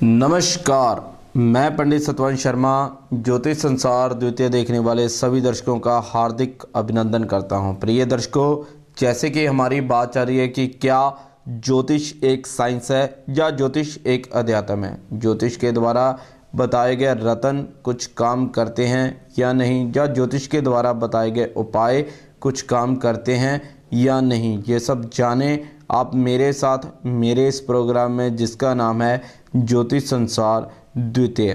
नमस्कार, मैं पंडित सतवंश शर्मा ज्योतिष संसार द्वितीय देखने वाले सभी दर्शकों का हार्दिक अभिनंदन करता हूं। प्रिय दर्शकों, जैसे कि हमारी बात चल रही है कि क्या ज्योतिष एक साइंस है या ज्योतिष एक अध्यात्म है। ज्योतिष के द्वारा बताए गए रत्न कुछ काम करते हैं या नहीं, या ज्योतिष के द्वारा बताए गए उपाय कुछ काम करते हैं या नहीं, ये सब जाने आप मेरे साथ मेरे इस प्रोग्राम में, जिसका नाम है ज्योतिष संसार द्वितीय।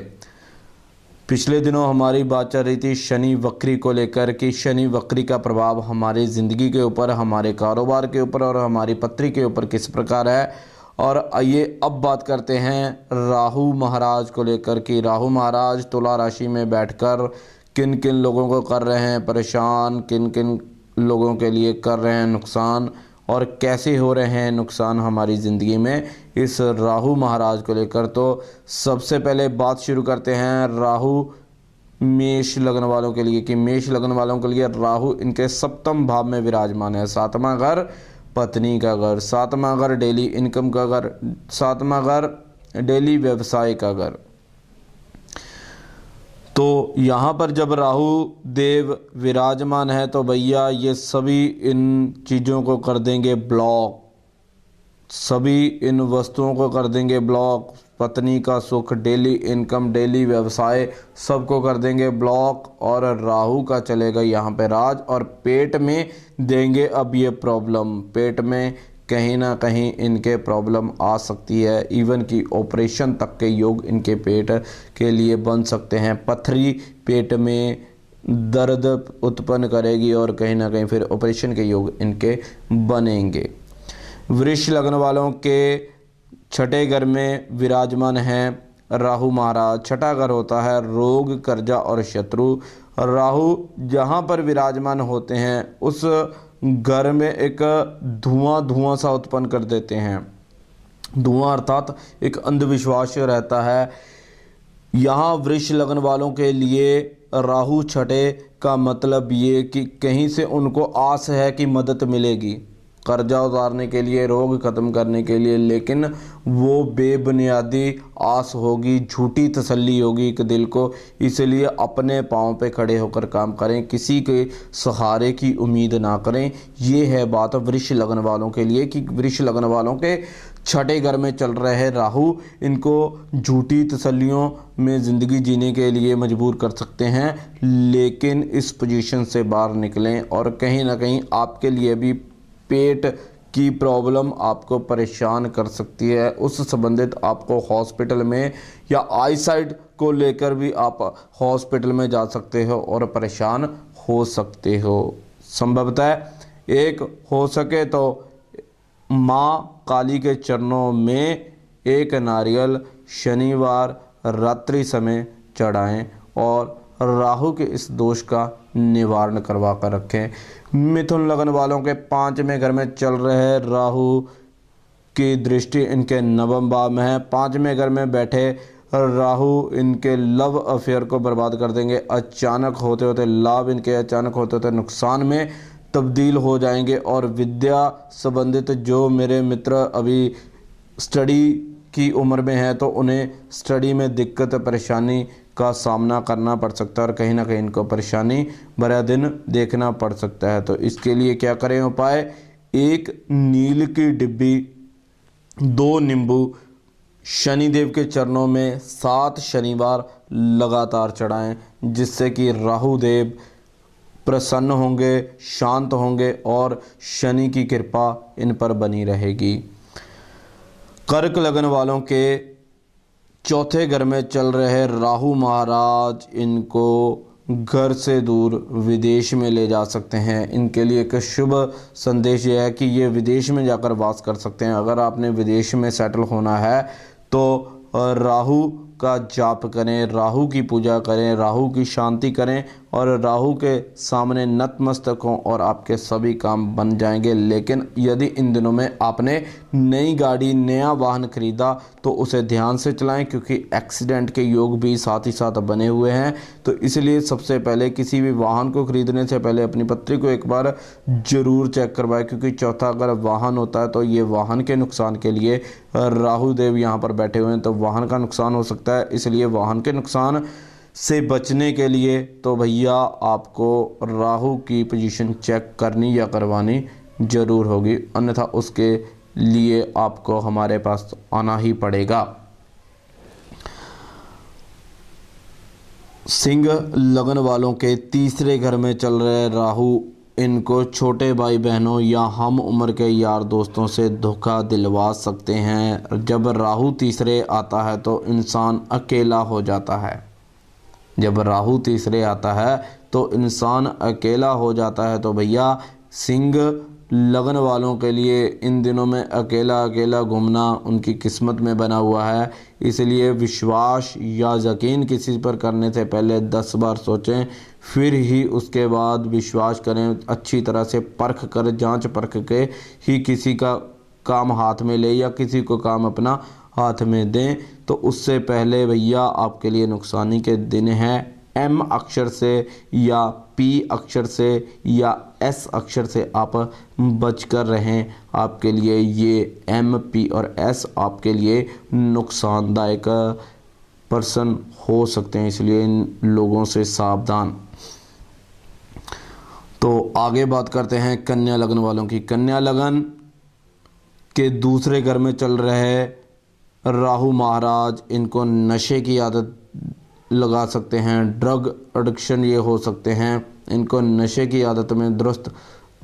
पिछले दिनों हमारी बात चल रही थी शनि वक्री को लेकर कि शनि वक्री का प्रभाव हमारी ज़िंदगी के ऊपर, हमारे कारोबार के ऊपर और हमारी पत्री के ऊपर किस प्रकार है। और आइए अब बात करते हैं राहु महाराज को लेकर कि राहु महाराज तुला राशि में बैठकर किन किन लोगों को कर रहे हैं परेशान, किन किन लोगों के लिए कर रहे हैं नुकसान, और कैसे हो रहे हैं नुकसान हमारी ज़िंदगी में इस राहु महाराज को लेकर। तो सबसे पहले बात शुरू करते हैं राहु मेष लग्न वालों के लिए कि मेष लग्न वालों के लिए राहु इनके सप्तम भाव में विराजमान है। सातवां घर पत्नी का घर, सातवां घर डेली इनकम का घर, सातवां घर डेली व्यवसाय का घर। तो यहाँ पर जब राहु देव विराजमान है तो भैया ये सभी इन चीज़ों को कर देंगे ब्लॉक, सभी इन वस्तुओं को कर देंगे ब्लॉक। पत्नी का सुख, डेली इनकम, डेली व्यवसाय, सबको कर देंगे ब्लॉक। और राहु का चलेगा यहाँ पे राज, और पेट में देंगे अब ये प्रॉब्लम। पेट में कहीं ना कहीं इनके प्रॉब्लम आ सकती है, इवन कि ऑपरेशन तक के योग इनके पेट के लिए बन सकते हैं। पथरी पेट में दर्द उत्पन्न करेगी और कहीं ना कहीं फिर ऑपरेशन के योग इनके बनेंगे। वृष लग्न वालों के छठे घर में विराजमान हैं राहु महाराज। छठा घर होता है रोग, कर्जा और शत्रु। राहु जहाँ पर विराजमान होते हैं उस घर में एक धुआं सा उत्पन्न कर देते हैं। धुआं अर्थात एक अंधविश्वास रहता है। यहाँ वृष लग्न वालों के लिए राहु छठे का मतलब ये कि कहीं से उनको आस है कि मदद मिलेगी, कर्जा उतारने के लिए, रोग खत्म करने के लिए, लेकिन वो बेबुनियादी आस होगी, झूठी तसल्ली होगी एक दिल को। इसलिए अपने पाँव पे खड़े होकर काम करें, किसी के सहारे की उम्मीद ना करें। ये है बात वृष लग्न वालों के लिए कि वृष लग्न वालों के छठे घर में चल रहे हैं राहु, इनको झूठी तसल्लियों में ज़िंदगी जीने के लिए मजबूर कर सकते हैं। लेकिन इस पोजीशन से बाहर निकलें, और कहीं ना कहीं आपके लिए भी पेट की प्रॉब्लम आपको परेशान कर सकती है। उस संबंधित आपको हॉस्पिटल में, या आईसाइट को लेकर भी आप हॉस्पिटल में जा सकते हो और परेशान हो सकते हो। संभवतः एक हो सके तो माँ काली के चरणों में एक नारियल शनिवार रात्रि समय चढ़ाएं और राहु के इस दोष का निवारण करवा कर रखें। मिथुन लगन वालों के पांचवें घर में चल रहे राहु की दृष्टि इनके नवम भाव में है। पांचवें घर में बैठे राहु इनके लव अफेयर को बर्बाद कर देंगे। अचानक होते होते लाभ इनके अचानक होते होते नुकसान में तब्दील हो जाएंगे। और विद्या संबंधित जो मेरे मित्र अभी स्टडी की उम्र में है तो उन्हें स्टडी में दिक्कत परेशानी का सामना करना पड़ सकता है, और कहीं ना कहीं इनको परेशानी भरा दिन देखना पड़ सकता है। तो इसके लिए क्या करें उपाय? एक नील की डिब्बी, 2 नींबू शनिदेव के चरणों में 7 शनिवार लगातार चढ़ाएं, जिससे कि राहु देव प्रसन्न होंगे, शांत होंगे और शनि की कृपा इन पर बनी रहेगी। कर्क लगन वालों के चौथे घर में चल रहे राहु महाराज इनको घर से दूर विदेश में ले जा सकते हैं। इनके लिए एक शुभ संदेश यह है कि ये विदेश में जाकर वास कर सकते हैं। अगर आपने विदेश में सेटल होना है तो राहु का जाप करें, राहु की पूजा करें, राहु की शांति करें और राहु के सामने नतमस्तक हों और आपके सभी काम बन जाएंगे। लेकिन यदि इन दिनों में आपने नई गाड़ी, नया वाहन खरीदा तो उसे ध्यान से चलाएं, क्योंकि एक्सीडेंट के योग भी साथ ही साथ बने हुए हैं। तो इसलिए सबसे पहले किसी भी वाहन को खरीदने से पहले अपनी पत्री को एक बार ज़रूर चेक करवाएं, क्योंकि चौथा अगर वाहन होता है तो ये वाहन के नुकसान के लिए राहु देव यहाँ पर बैठे हुए हैं, तो वाहन का नुकसान हो सकता है। इसलिए वाहन के नुकसान से बचने के लिए तो भैया आपको राहु की पोजीशन चेक करनी या करवानी ज़रूर होगी, अन्यथा उसके लिए आपको हमारे पास आना ही पड़ेगा। सिंह लगन वालों के तीसरे घर में चल रहे राहु इनको छोटे भाई बहनों या हम उम्र के यार दोस्तों से धोखा दिलवा सकते हैं। जब राहु तीसरे आता है तो इंसान अकेला हो जाता है। जब राहु तीसरे आता है तो इंसान अकेला हो जाता है। तो भैया सिंह लगन वालों के लिए इन दिनों में अकेला अकेला घूमना उनकी किस्मत में बना हुआ है। इसलिए विश्वास या यकीन किसी पर करने से पहले 10 बार सोचें, फिर ही उसके बाद विश्वास करें। अच्छी तरह से परख कर, जांच परख के ही किसी का काम हाथ में ले या किसी को काम अपना हाथ में दें। तो उससे पहले भैया आपके लिए नुकसानी के दिन हैं। एम अक्षर से या पी अक्षर से या एस अक्षर से आप बचकर रहें। आपके लिए ये एम, पी और एस आपके लिए नुकसानदायक पर्सन हो सकते हैं, इसलिए इन लोगों से सावधान। तो आगे बात करते हैं कन्या लगन वालों की। कन्या लगन के दूसरे घर में चल रहे राहु महाराज इनको नशे की आदत लगा सकते हैं, ड्रग एडिक्शन ये हो सकते हैं, इनको नशे की आदत में दुरुस्त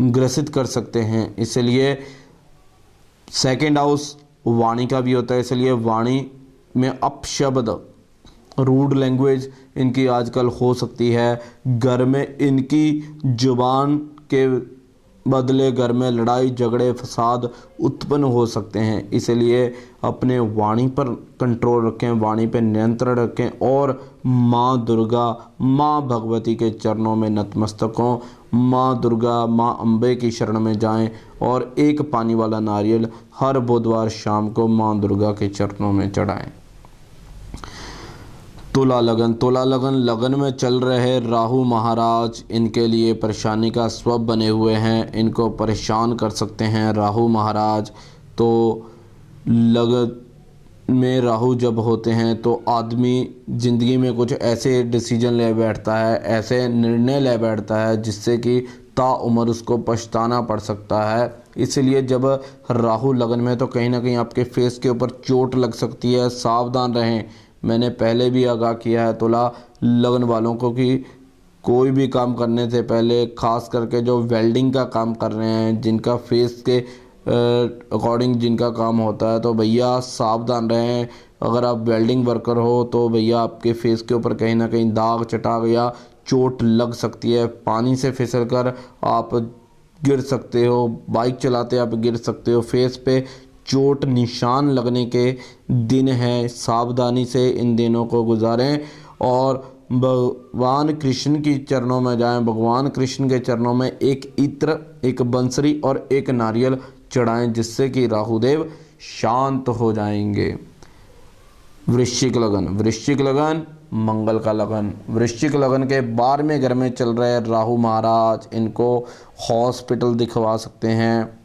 ग्रसित कर सकते हैं। इसलिए सेकंड हाउस वाणी का भी होता है, इसलिए वाणी में अपशब्द, रूड लैंग्वेज इनकी आजकल हो सकती है। घर में इनकी जुबान के बदले घर में लड़ाई झगड़े फसाद उत्पन्न हो सकते हैं। इसलिए अपने वाणी पर कंट्रोल रखें, वाणी पर नियंत्रण रखें और माँ दुर्गा, माँ भगवती के चरणों में नतमस्तक हों। माँ दुर्गा, माँ अम्बे की शरण में जाएं और एक पानी वाला नारियल हर बुधवार शाम को माँ दुर्गा के चरणों में चढ़ाएं। तुला लगन। तुला लगन, लगन में चल रहे राहु महाराज इनके लिए परेशानी का सबब बने हुए हैं, इनको परेशान कर सकते हैं राहु महाराज। तो लगन में राहु जब होते हैं तो आदमी ज़िंदगी में कुछ ऐसे डिसीजन ले बैठता है, ऐसे निर्णय ले बैठता है जिससे कि ताउम्र उसको पछताना पड़ सकता है। इसलिए जब राहु लगन में तो कहीं ना कहीं आपके फेस के ऊपर चोट लग सकती है, सावधान रहें। मैंने पहले भी आगाह किया है तुला लगन वालों को कि कोई भी काम करने से पहले, खास करके जो वेल्डिंग का काम कर रहे हैं, जिनका फेस के अकॉर्डिंग जिनका काम होता है, तो भैया सावधान रहें। अगर आप वेल्डिंग वर्कर हो तो भैया आपके फेस के ऊपर कहीं ना कहीं दाग, चटाक या चोट लग सकती है। पानी से फिसल कर आप गिर सकते हो, बाइक चलाते आप गिर सकते हो, फेस पे चोट निशान लगने के दिन हैं। सावधानी से इन दिनों को गुजारें और भगवान कृष्ण की चरणों में जाएं। भगवान कृष्ण के चरणों में एक इत्र, एक बंसरी और एक नारियल चढ़ाएं, जिससे कि राहुदेव शांत हो जाएंगे। वृश्चिक लगन। वृश्चिक लगन मंगल का लगन। वृश्चिक लगन के 12वें घर में चल रहे राहु महाराज इनको हॉस्पिटल दिखवा सकते हैं,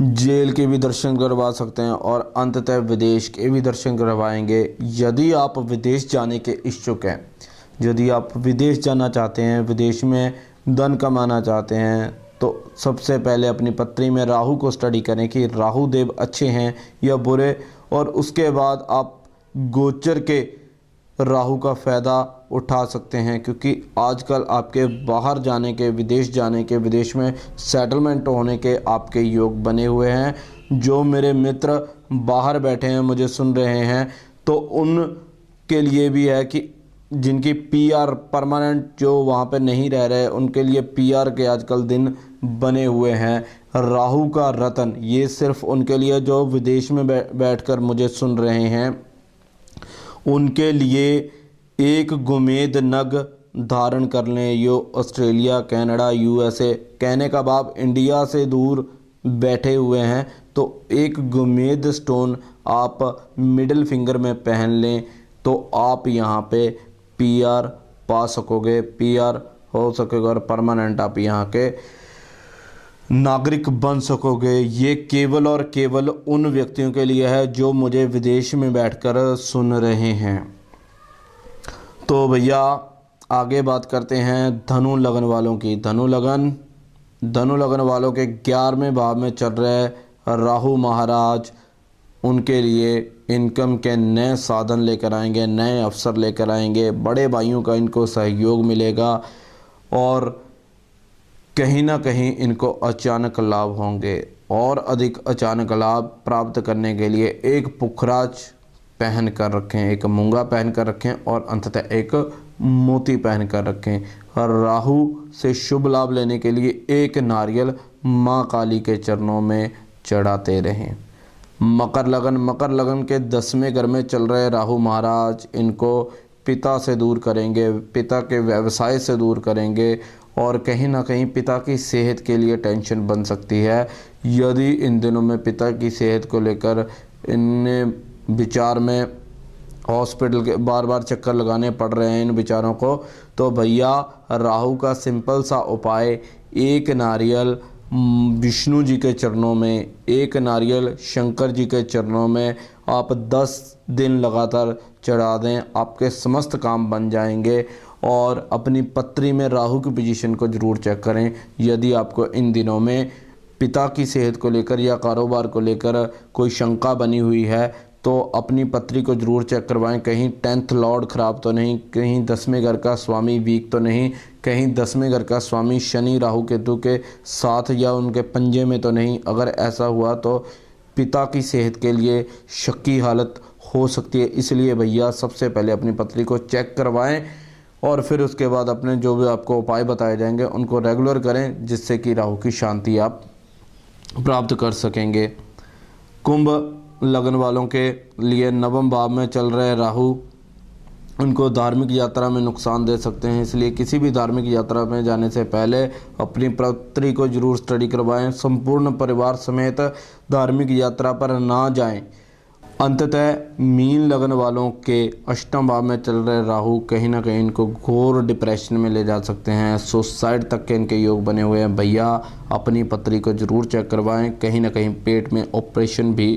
जेल के भी दर्शन करवा सकते हैं और अंततः विदेश के भी दर्शन करवाएंगे। यदि आप विदेश जाने के इच्छुक हैं, यदि आप विदेश जाना चाहते हैं, विदेश में धन कमाना चाहते हैं, तो सबसे पहले अपनी पत्री में राहु को स्टडी करें कि राहु देव अच्छे हैं या बुरे, और उसके बाद आप गोचर के राहु का फ़ायदा उठा सकते हैं। क्योंकि आजकल आपके बाहर जाने के, विदेश जाने के, विदेश में सेटलमेंट होने के आपके योग बने हुए हैं। जो मेरे मित्र बाहर बैठे हैं, मुझे सुन रहे हैं, तो उनके लिए भी है कि जिनकी पीआर परमानेंट जो वहाँ पे नहीं रह रहे, उनके लिए पीआर के आजकल दिन बने हुए हैं। राहु का रतन, ये सिर्फ उनके लिए जो विदेश में बैठकर मुझे सुन रहे हैं, उनके लिए एक गुमेद नग धारण कर लें। यो ऑस्ट्रेलिया, कनाडा, यूएसए, कहने का भाव इंडिया से दूर बैठे हुए हैं तो एक गुमेद स्टोन आप मिडिल फिंगर में पहन लें तो आप यहाँ पे पीआर पा सकोगे, पीआर हो सकेगा और परमानेंट आप यहाँ के नागरिक बन सकोगे। ये केवल और केवल उन व्यक्तियों के लिए है जो मुझे विदेश में बैठकर सुन रहे हैं। तो भैया आगे बात करते हैं धनु लगन वालों की। धनु लगन वालों के 11वें भाव में चल रहे राहु महाराज उनके लिए इनकम के नए साधन लेकर आएंगे, नए अवसर लेकर आएंगे। बड़े भाइयों का इनको सहयोग मिलेगा और कहीं ना कहीं इनको अचानक लाभ होंगे। और अधिक अचानक लाभ प्राप्त करने के लिए एक पुखराज पहन कर रखें, एक मूंगा पहन कर रखें और अंततः एक मोती पहन कर रखें। और राहु से शुभ लाभ लेने के लिए एक नारियल माँ काली के चरणों में चढ़ाते रहें। मकर लगन के 10वें घर में चल रहे राहु महाराज इनको पिता से दूर करेंगे, पिता के व्यवसाय से दूर करेंगे और कहीं ना कहीं पिता की सेहत के लिए टेंशन बन सकती है। यदि इन दिनों में पिता की सेहत को लेकर इन विचार में हॉस्पिटल के बार बार चक्कर लगाने पड़ रहे हैं इन विचारों को, तो भैया राहु का सिंपल सा उपाय, एक नारियल विष्णु जी के चरणों में, एक नारियल शंकर जी के चरणों में आप 10 दिन लगातार चढ़ा दें, आपके समस्त काम बन जाएंगे। और अपनी पत्री में राहु की पोजीशन को ज़रूर चेक करें। यदि आपको इन दिनों में पिता की सेहत को लेकर या कारोबार को लेकर कोई शंका बनी हुई है तो अपनी पत्री को ज़रूर चेक करवाएं। कहीं 10th लॉर्ड ख़राब तो नहीं, कहीं 10वें घर का स्वामी वीक तो नहीं, कहीं 10वें घर का स्वामी शनि राहु केतु के साथ या उनके पंजे में तो नहीं। अगर ऐसा हुआ तो पिता की सेहत के लिए शक की हालत हो सकती है। इसलिए भैया सबसे पहले अपनी पत्री को चेक करवाएं और फिर उसके बाद अपने जो भी आपको उपाय बताए जाएंगे उनको रेगुलर करें, जिससे कि राहु की शांति आप प्राप्त कर सकेंगे। कुंभ लगन वालों के लिए 9वें भाव में चल रहे राहु उनको धार्मिक यात्रा में नुकसान दे सकते हैं। इसलिए किसी भी धार्मिक यात्रा में जाने से पहले अपनी पत्री को जरूर स्टडी करवाएं। संपूर्ण परिवार समेत धार्मिक यात्रा पर ना जाएं। अंततः मीन लगन वालों के 8वें भाव में चल रहे राहु कहीं ना कहीं इनको घोर डिप्रेशन में ले जा सकते हैं, सुसाइड तक के इनके योग बने हुए हैं। भैया अपनी पत्री को जरूर चेक करवाएं। कहीं ना कहीं पेट में ऑपरेशन भी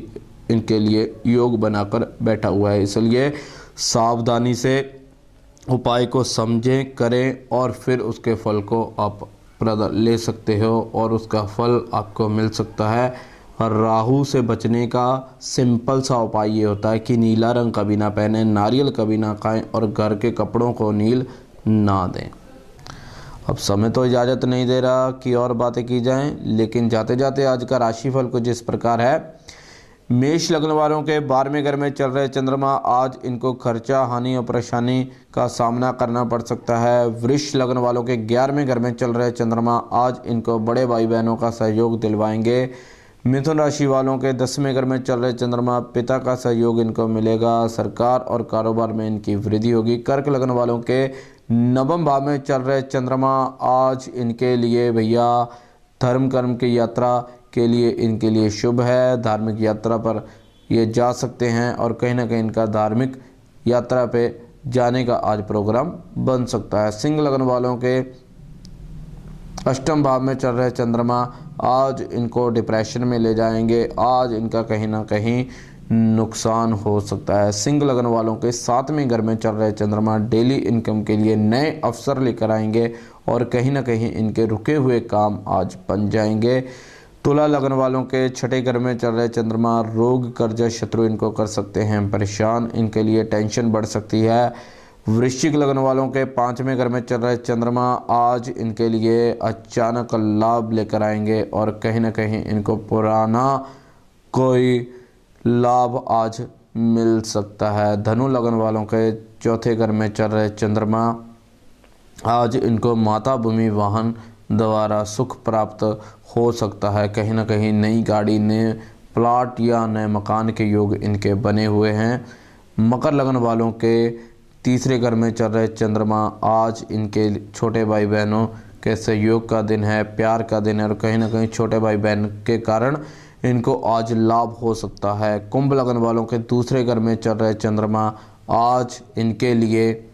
इनके लिए योग बनाकर बैठा हुआ है। इसलिए सावधानी से उपाय को समझें, करें और फिर उसके फल को आप ले सकते हो और उसका फल आपको मिल सकता है। और राहु से बचने का सिंपल सा उपाय ये होता है कि नीला रंग कभी ना पहने, नारियल कभी ना खाएं और घर के कपड़ों को नील ना दें। अब समय तो इजाज़त नहीं दे रहा कि और बातें की जाएं, लेकिन जाते जाते आज का राशिफल कुछ इस प्रकार है। मेष लग्न वालों के 12वें घर में चल रहे चंद्रमा आज इनको खर्चा, हानि और परेशानी का सामना करना पड़ सकता है। वृष लग्न वालों के 11वें घर में चल रहे चंद्रमा आज इनको बड़े भाई बहनों का सहयोग दिलवाएंगे। मिथुन राशि वालों के 10वें घर में चल रहे चंद्रमा पिता का सहयोग इनको मिलेगा। सरकार और कारोबार में इनकी वृद्धि होगी। कर्क लग्न वालों के 9वें भाव में चल रहे चंद्रमा आज इनके लिए भैया धर्म कर्म की यात्रा के लिए इनके लिए शुभ है। धार्मिक यात्रा पर ये जा सकते हैं और कहीं ना कहीं इनका धार्मिक यात्रा पे जाने का आज प्रोग्राम बन सकता है। सिंह लग्न वालों के 8वें भाव में चल रहे चंद्रमा आज इनको डिप्रेशन में ले जाएंगे। आज इनका कहीं ना कहीं नुकसान हो सकता है। सिंह लगन वालों के 7वें घर में चल रहे चंद्रमा डेली इनकम के लिए नए अवसर लेकर आएंगे और कहीं ना कहीं इनके रुके हुए काम आज बन जाएंगे। तुला लगन वालों के 6ठे घर में चल रहे चंद्रमा रोग कर्जा शत्रु इनको कर सकते हैं परेशान, इनके लिए टेंशन बढ़ सकती है। वृश्चिक लगन वालों के 5वें घर में चल रहे चंद्रमा आज इनके लिए अचानक लाभ लेकर आएंगे और कहीं ना कहीं इनको पुराना कोई लाभ आज मिल सकता है। धनु लगन वालों के 4थे घर में चल रहे चंद्रमा आज इनको माता भूमि वाहन द्वारा सुख प्राप्त हो सकता है। कहीं ना कहीं नई गाड़ी, नए प्लाट या नए मकान के योग इनके बने हुए हैं। मकर लगन वालों के तीसरे घर में चल रहे चंद्रमा आज इनके छोटे भाई बहनों के सहयोग का दिन है, प्यार का दिन है और कहीं ना कहीं छोटे भाई बहन के कारण इनको आज लाभ हो सकता है। कुंभ लगन वालों के दूसरे घर में चल रहे चंद्रमा आज इनके लिए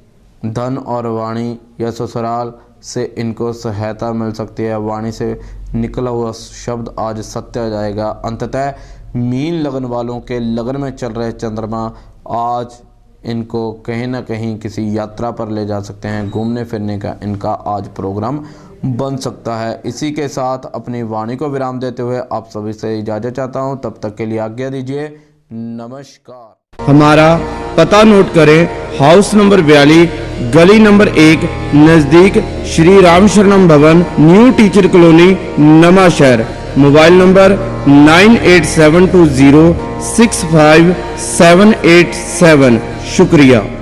धन और वाणी या ससुराल से इनको सहायता मिल सकती है। वाणी से निकला हुआ शब्द आज सत्य हो जाएगा। अंततः मीन लगन वालों के लगन में चल रहे चंद्रमा आज इनको कहीं ना कहीं किसी यात्रा पर ले जा सकते हैं। घूमने फिरने का इनका आज प्रोग्राम बन सकता है। इसी के साथ अपनी वाणी को विराम देते हुए आप सभी से इजाज़त चाहता हूं। तब तक के लिए आज्ञा दीजिए। नमस्कार। हमारा पता नोट करें, हाउस नंबर 42, गली नंबर 1, नजदीक श्री राम शरणम भवन, न्यू टीचर कॉलोनी, नमा शहर। Mobile number 9872065787। शुक्रिया।